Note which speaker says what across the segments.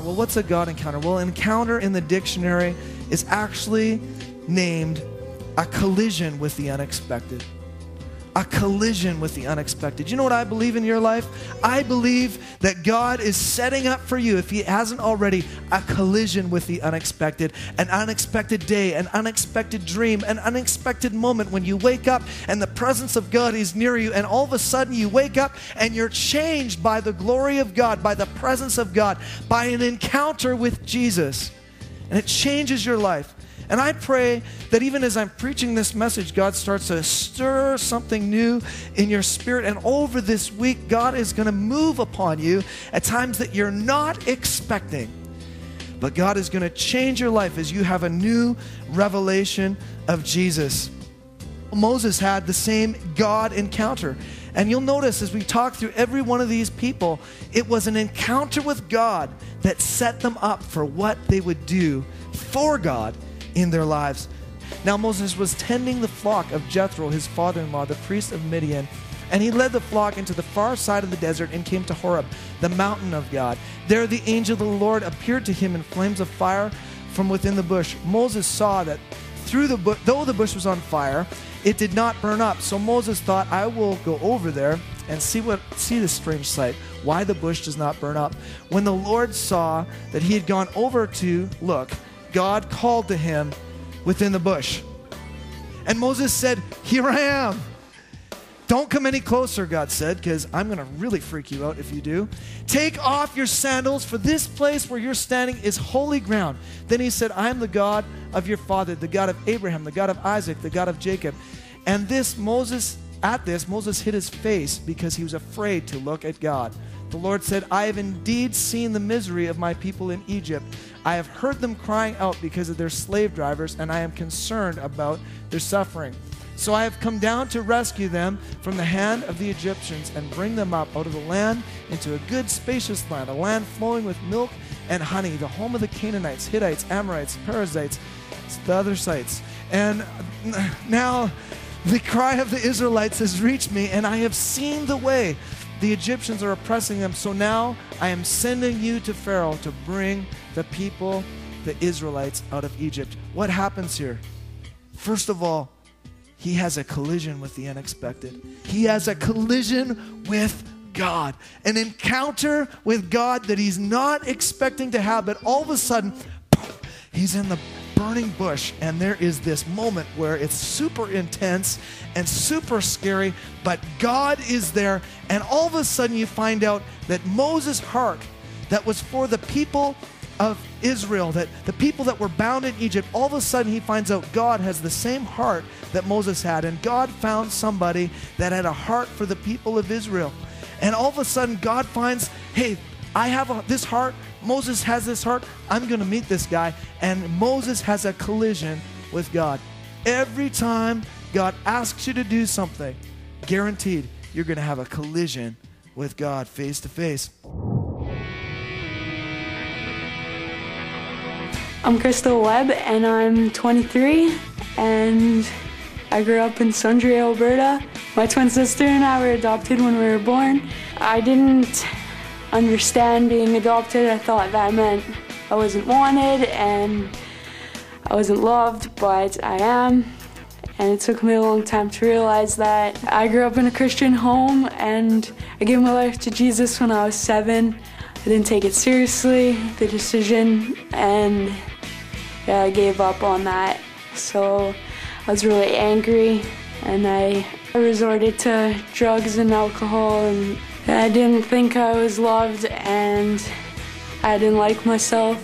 Speaker 1: Well, what's a God encounter? Well, encounter in the dictionary is actually named a collision with the unexpected. A collision with the unexpected. You know what I believe in your life? I believe that God is setting up for you, if he hasn't already, a collision with the unexpected. An unexpected day, an unexpected dream, an unexpected moment when you wake up and the presence of God is near you, and all of a sudden you wake up and you're changed by the glory of God, by the presence of God, by an encounter with Jesus. And it changes your life. And I pray that even as I'm preaching this message, God starts to stir something new in your spirit. And over this week, God is going to move upon you at times that you're not expecting. But God is going to change your life as you have a new revelation of Jesus. Moses had the same God encounter. And you'll notice as we talk through every one of these people, it was an encounter with God that set them up for what they would do for God in their lives. Now Moses was tending the flock of Jethro, his father-in-law, the priest of Midian, and he led the flock into the far side of the desert and came to Horeb, the mountain of God. There the angel of the Lord appeared to him in flames of fire from within the bush. Moses saw that though the bush was on fire, it did not burn up. So Moses thought, I will go over there and see this strange sight, why the bush does not burn up. When the Lord saw that he had gone over to look, God called to him within the bush. And Moses said, here I am. Don't come any closer, God said, because I'm going to really freak you out if you do. Take off your sandals, for this place where you're standing is holy ground. Then he said, I am the God of your father, the God of Abraham, the God of Isaac, the God of Jacob. And Moses hid his face because he was afraid to look at God. The Lord said, I have indeed seen the misery of my people in Egypt. I have heard them crying out because of their slave drivers, and I am concerned about their suffering. So I have come down to rescue them from the hand of the Egyptians and bring them up out of the land into a good spacious land, a land flowing with milk and honey, the home of the Canaanites, Hittites, Amorites, Perizzites, the other sites. And now the cry of the Israelites has reached me, and I have seen the way the Egyptians are oppressing them. So now I am sending you to Pharaoh to bring the people, the Israelites, out of Egypt. What happens here? First of all, he has a collision with the unexpected. He has a collision with God, an encounter with God that he's not expecting to have, but all of a sudden, he's in the burning bush, and there is this moment where it's super intense and super scary, but God is there, and all of a sudden you find out that Moses' heart that was for the people of Israel, that the people that were bound in Egypt, all of a sudden he finds out God has the same heart that Moses had, and God found somebody that had a heart for the people of Israel. And all of a sudden God finds, hey, I have this heart, Moses has this heart, I'm going to meet this guy. And Moses has a collision with God. Every time God asks you to do something, guaranteed you're going to have a collision with God face to face.
Speaker 2: I'm Crystal Webb, and I'm 23, and I grew up in Sundre, Alberta. My twin sister and I were adopted when we were born. I didn't understand being adopted. I thought that meant I wasn't wanted and I wasn't loved, but I am. And it took me a long time to realize that. I grew up in a Christian home, and I gave my life to Jesus when I was 7. I didn't take it seriously, the decision, and I gave up on that. So I was really angry, and I resorted to drugs and alcohol, and I didn't think I was loved, and I didn't like myself.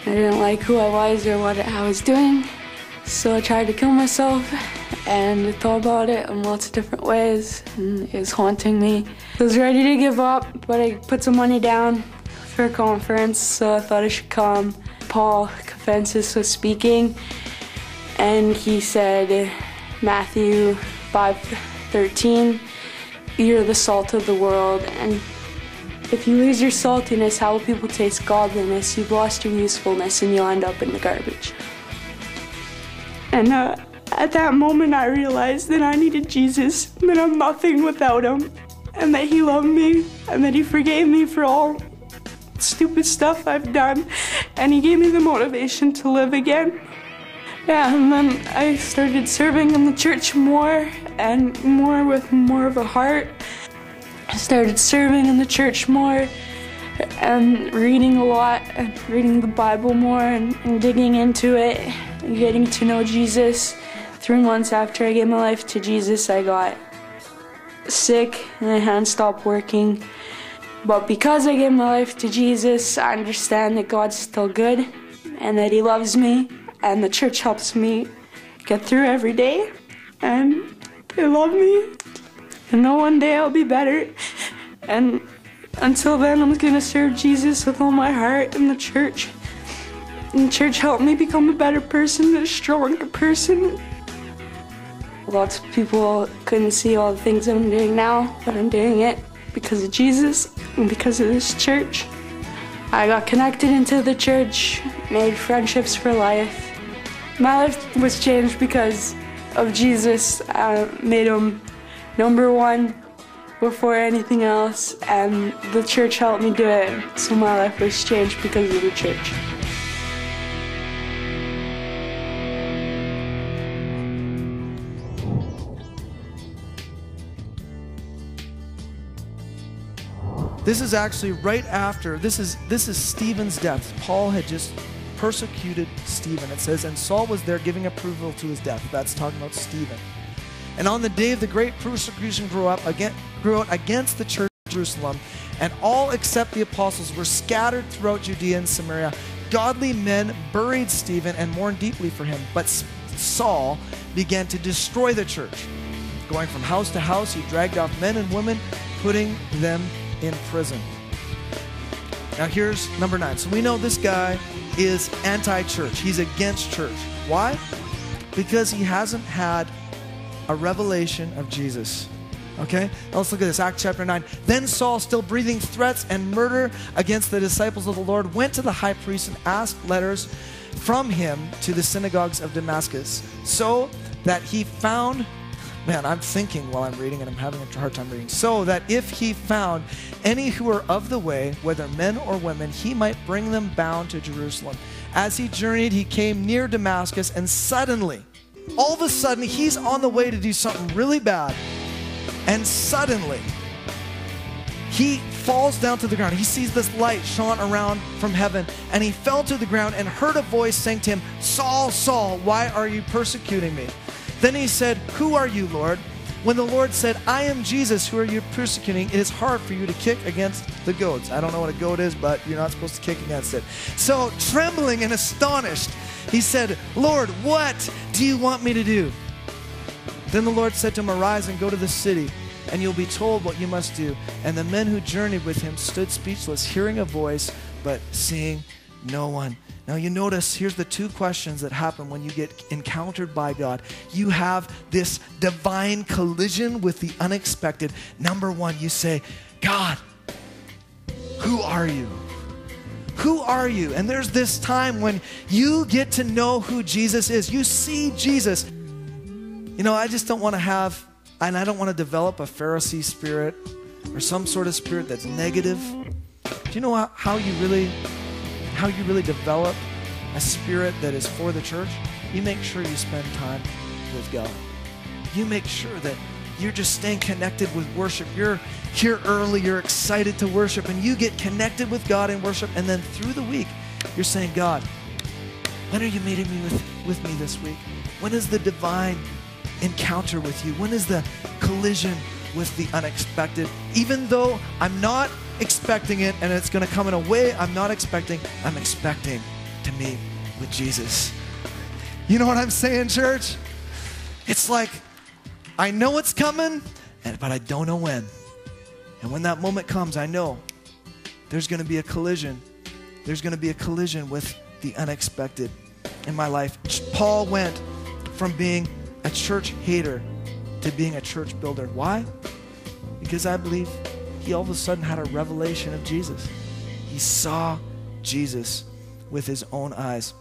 Speaker 2: I didn't like who I was or what I was doing. So I tried to kill myself, and I thought about it in lots of different ways, and it was haunting me. I was ready to give up, but I put some money down for a conference, so I thought I should come. Paul Kafensis was speaking, and he said, Matthew 5:13, you're the salt of the world, and if you lose your saltiness, how will people taste godliness? You've lost your usefulness, and you'll end up in the garbage. And at that moment, I realized that I needed Jesus, that I'm nothing without him, and that he loved me, and that he forgave me for all stupid stuff I've done, and he gave me the motivation to live again. Yeah, and then I started serving in the church more and more with more of a heart. I started serving in the church more and reading a lot and reading the Bible more and digging into it and getting to know Jesus. 3 months after I gave my life to Jesus, I got sick and my hand stopped working. But because I gave my life to Jesus, I understand that God's still good and that he loves me, and the church helps me get through every day, and they love me. I know one day I'll be better, and until then I'm gonna serve Jesus with all my heart in the church. And the church helped me become a better person, a stronger person. Lots of people couldn't see all the things I'm doing now, but I'm doing it because of Jesus and because of this church. I got connected into the church, made friendships for life. My life was changed because of Jesus. I made him number one before anything else, and the church helped me do it. So my life was changed because of the church.
Speaker 1: This is actually right after, this is Stephen's death. Paul had just persecuted Stephen. It says, and Saul was there giving approval to his death. That's talking about Stephen. And on the day of the great persecution grew out against the church of Jerusalem, and all except the apostles were scattered throughout Judea and Samaria. Godly men buried Stephen and mourned deeply for him. But Saul began to destroy the church. Going from house to house, he dragged off men and women, putting them in prison. Now here's number 9. So we know this guy is anti-church. He's against church. Why? Because he hasn't had a revelation of Jesus. Okay? Now let's look at this. Acts chapter 9. Then Saul, still breathing threats and murder against the disciples of the Lord, went to the high priest and asked letters from him to the synagogues of Damascus, so that he found... Man, I'm thinking while I'm reading, and I'm having a hard time reading. So that if he found any who were of the way, whether men or women, he might bring them bound to Jerusalem. As he journeyed, he came near Damascus, and suddenly, all of a sudden, he's on the way to do something really bad. And suddenly, he falls down to the ground. He sees this light shone around from heaven, and he fell to the ground and heard a voice saying to him, Saul, Saul, why are you persecuting me? Then he said, who are you, Lord? When the Lord said, I am Jesus, who are you persecuting? It is hard for you to kick against the goads. I don't know what a goat is, but you're not supposed to kick against it. So, trembling and astonished, he said, Lord, what do you want me to do? Then the Lord said to him, arise and go to the city, and you'll be told what you must do. And the men who journeyed with him stood speechless, hearing a voice, but seeing no one. Now you notice, here's the 2 questions that happen when you get encountered by God. You have this divine collision with the unexpected. Number 1, you say, God, who are you? Who are you? And there's this time when you get to know who Jesus is. You see Jesus. You know, I just don't want to have, and I don't want to develop a Pharisee spirit or some sort of spirit that's negative. Do you know how you really develop a spirit that is for the church? You make sure you spend time with God. You make sure that you're just staying connected with worship. You're here early, you're excited to worship, and you get connected with God in worship, and then through the week, you're saying, God, when are you meeting me with me this week? When is the divine encounter with you? When is the collision with the unexpected? Even though I'm not expecting it, and it's going to come in a way I'm not expecting, I'm expecting to meet with Jesus. You know what I'm saying, church? It's like, I know it's coming, but I don't know when. And when that moment comes, I know there's going to be a collision. There's going to be a collision with the unexpected in my life. Paul went from being a church hater to being a church builder. Why? Because I believe he all of a sudden had a revelation of Jesus. He saw Jesus with his own eyes.